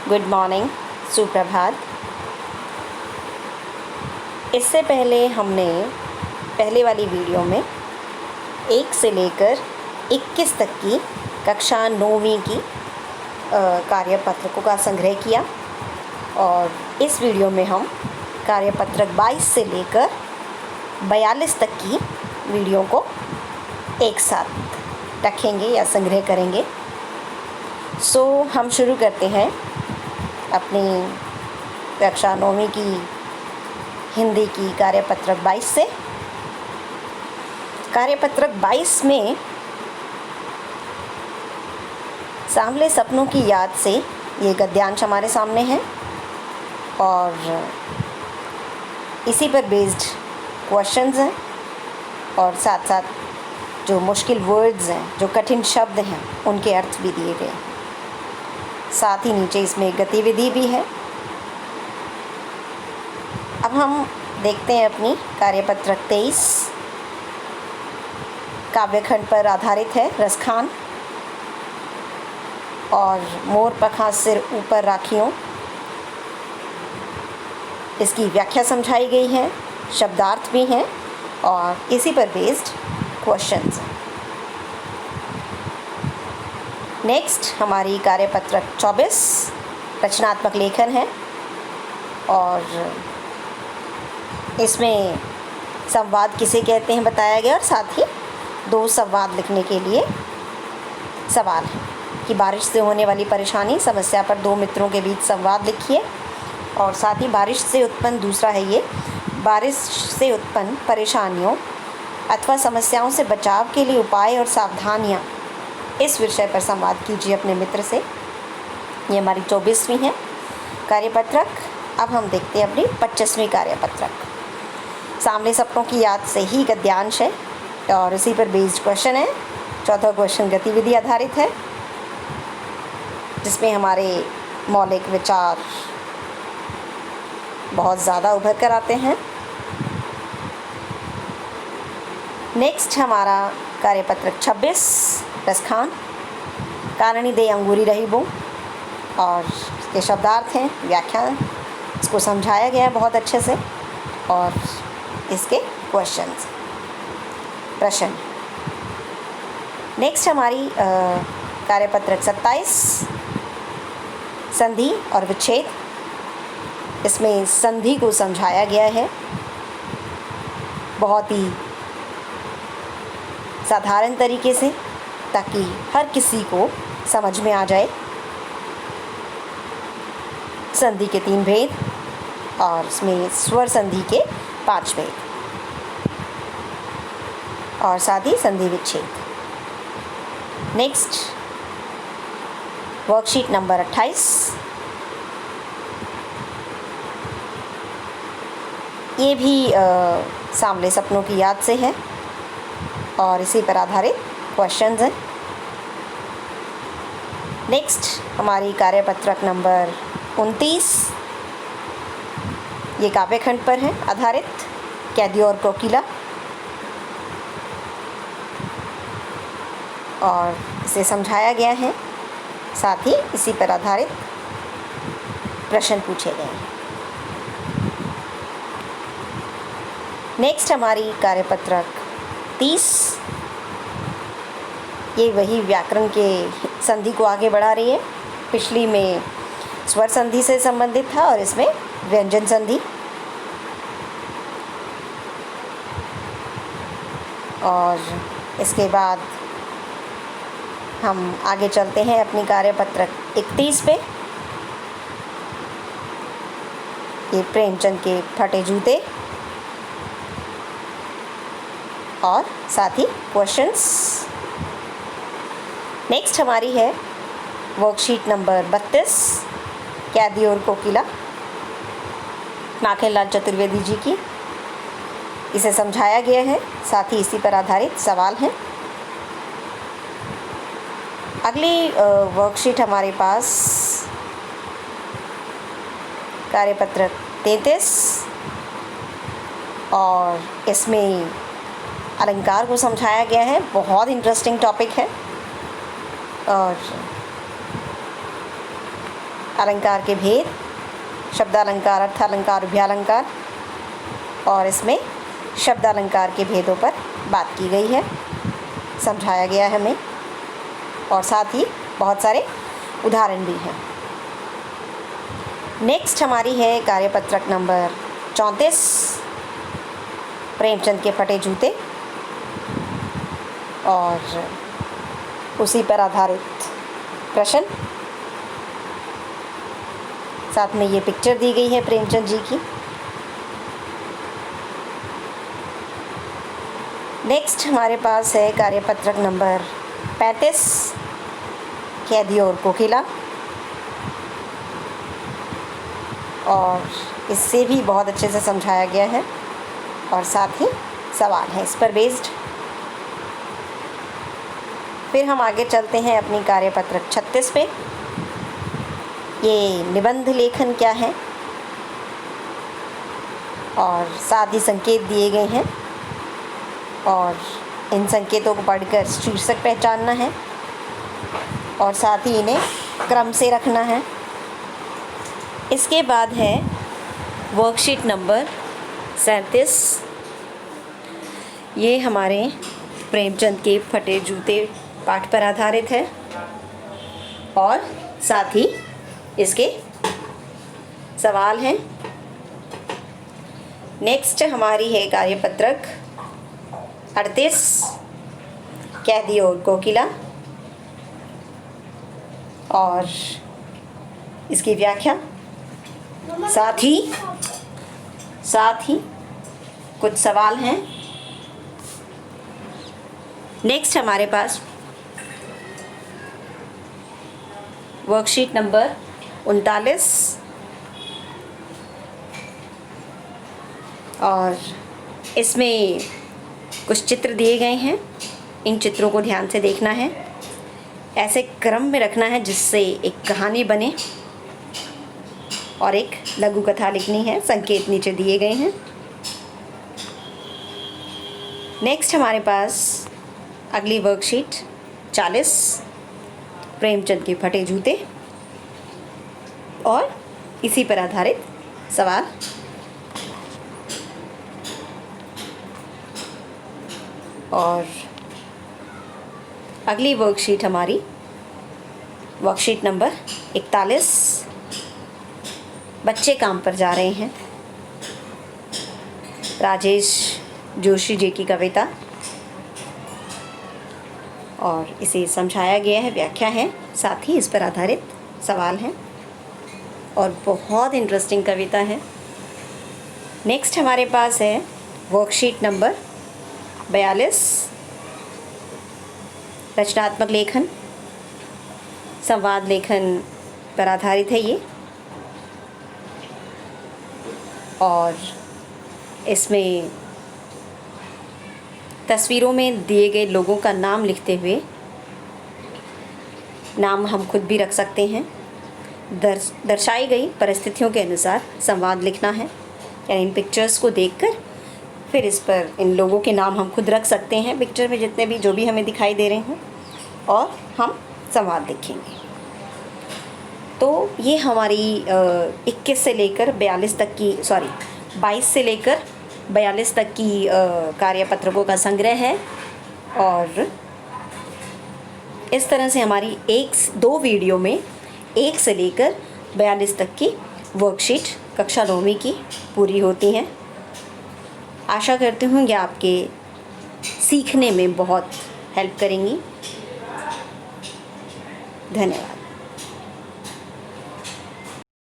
Good morning, सुप्रभात। इससे पहले हमने पहले वाली वीडियो में 1 से लेकर 21 तक की कक्षा 9वीं की कार्यपत्रकों का संग्रह किया और इस वीडियो में हम कार्यपत्रक 22 से लेकर 42 तक की वीडियो को एक साथ रखेंगे या संग्रह करेंगे। हम शुरू करते हैं अपनी कक्षा 9वीं की हिंदी की कार्यपत्रक 22 से। कार्यपत्रक 22 में सांवले सपनों की याद से ये गद्यांश हमारे सामने है और इसी पर बेस्ड क्वेश्चंस हैं और साथ साथ जो मुश्किल वर्ड्स हैं, जो कठिन शब्द हैं, उनके अर्थ भी दिए गए हैं। साथ ही नीचे इसमें गतिविधि भी है। अब हम देखते हैं अपनी कार्यपत्रक 23 काव्यखंड पर आधारित है। रसखान और मोर पखां सिर ऊपर राखियों, इसकी व्याख्या समझाई गई है, शब्दार्थ भी हैं और इसी पर बेस्ड क्वेश्चंस। नेक्स्ट हमारी कार्यपत्रक 24 रचनात्मक लेखन है और इसमें संवाद किसे कहते हैं बताया गया और साथ ही 2 संवाद लिखने के लिए सवाल है कि बारिश से होने वाली परेशानी समस्या पर 2 मित्रों के बीच संवाद लिखिए और साथ ही बारिश से उत्पन्न दूसरा है ये, बारिश से उत्पन्न परेशानियों अथवा समस्याओं से बचाव के लिए उपाय और सावधानियाँ, इस विषय पर संवाद कीजिए अपने मित्र से। ये हमारी 24वीं है कार्यपत्रक। अब हम देखते हैं अपनी 25वीं कार्यपत्रक। सांवले सपनों की याद से ही गद्यांश है और इसी पर बेस्ड क्वेश्चन है। चौथा क्वेश्चन गतिविधि आधारित है जिसमें हमारे मौलिक विचार बहुत ज़्यादा उभर कर आते हैं। नेक्स्ट हमारा कार्यपत्रक 26 रसखान, काननी दे अंगूरी रही बो और इसके शब्दार्थ हैं, व्याख्या, इसको समझाया गया है बहुत अच्छे से और इसके क्वेश्चंस, प्रश्न। नेक्स्ट हमारी कार्यपत्रक 27 संधि और विच्छेद, इसमें संधि को समझाया गया है बहुत ही साधारण तरीके से ताकि हर किसी को समझ में आ जाए। संधि के 3 भेद और इसमें स्वर संधि के 5 भेद और साथ ही संधि विच्छेद। नेक्स्ट वर्कशीट नंबर 28, ये भी सांवले सपनों की याद से है और इसी पर आधारित क्वेश्चंस हैं। नेक्स्ट हमारी कार्यपत्रक नंबर 29, ये काव्यखंड पर है आधारित, कैदी और कोकिला, और इसे समझाया गया है, साथ ही इसी पर आधारित प्रश्न पूछे गए हैं। नेक्स्ट हमारी कार्यपत्रक 30, ये वही व्याकरण के संधि को आगे बढ़ा रही है। पिछली में स्वर संधि से संबंधित था और इसमें व्यंजन संधि। और इसके बाद हम आगे चलते हैं अपनी कार्यपत्रक 31 पे। ये प्रेमचंद के फटे जूते और साथ ही क्वेश्चंस। नेक्स्ट हमारी है वर्कशीट नंबर 32, कैदी और कोकिला, माखनलाल चतुर्वेदी जी की, इसे समझाया गया है, साथ ही इसी पर आधारित सवाल हैं। अगली वर्कशीट हमारे पास कार्यपत्रक 33 और इसमें अलंकार को समझाया गया है। बहुत इंटरेस्टिंग टॉपिक है और अलंकार के भेद, शब्दालंकार, अर्थालंकार, उभयालंकार, और इसमें शब्दालंकार के भेदों पर बात की गई है, समझाया गया है हमें, और साथ ही बहुत सारे उदाहरण भी हैं। नेक्स्ट हमारी है कार्यपत्रक नंबर 34, प्रेमचंद के फटे जूते, और उसी पर आधारित प्रश्न, साथ में ये पिक्चर दी गई है प्रेमचंद जी की। नेक्स्ट हमारे पास है कार्यपत्रक नंबर 35, कैदी और कोकिला, और इससे भी बहुत अच्छे से समझाया गया है, और साथ ही सवाल है इस पर बेस्ड। फिर हम आगे चलते हैं अपनी कार्यपत्रक 36 पे। ये निबंध लेखन क्या है, और साथ ही संकेत दिए गए हैं, और इन संकेतों को पढ़कर शीर्षक पहचानना है, और साथ ही इन्हें क्रम से रखना है। इसके बाद है वर्कशीट नंबर 37। ये हमारे प्रेमचंद के फटे जूते पाठ पर आधारित है, और साथ ही इसके सवाल हैं। नेक्स्ट हमारी है कार्यपत्रक 38, कैदी और कोकिला, और इसकी व्याख्या, साथ ही कुछ सवाल हैं। नेक्स्ट हमारे पास वर्कशीट नंबर 39, और इसमें कुछ चित्र दिए गए हैं। इन चित्रों को ध्यान से देखना है, ऐसे क्रम में रखना है जिससे एक कहानी बने, और एक लघु कथा लिखनी है। संकेत नीचे दिए गए हैं। नेक्स्ट हमारे पास अगली वर्कशीट 40, प्रेमचंद के फटे जूते, और इसी पर आधारित सवाल। और अगली वर्कशीट हमारी वर्कशीट नंबर 41, बच्चे काम पर जा रहे हैं, राजेश जोशी जी की कविता, और इसे समझाया गया है, व्याख्या है, साथ ही इस पर आधारित सवाल हैं, और बहुत इंटरेस्टिंग कविता है। नेक्स्ट हमारे पास है वर्कशीट नंबर 42, रचनात्मक लेखन, संवाद लेखन पर आधारित है ये, और इसमें तस्वीरों में दिए गए लोगों का नाम लिखते हुए, नाम हम खुद भी रख सकते हैं, दर्शाई गई परिस्थितियों के अनुसार संवाद लिखना है। यानी इन पिक्चर्स को देखकर फिर इस पर इन लोगों के नाम हम खुद रख सकते हैं, पिक्चर में जितने भी जो भी हमें दिखाई दे रहे हैं, और हम संवाद लिखेंगे। तो ये हमारी 21 से लेकर 42 तक की 22 से लेकर 42 तक की कार्यपत्रकों का संग्रह है, और इस तरह से हमारी 1-2 वीडियो में 1 से लेकर 42 तक की वर्कशीट कक्षा 9वीं की पूरी होती हैं। आशा करती हूँ कि आपके सीखने में बहुत हेल्प करेंगी। धन्यवाद।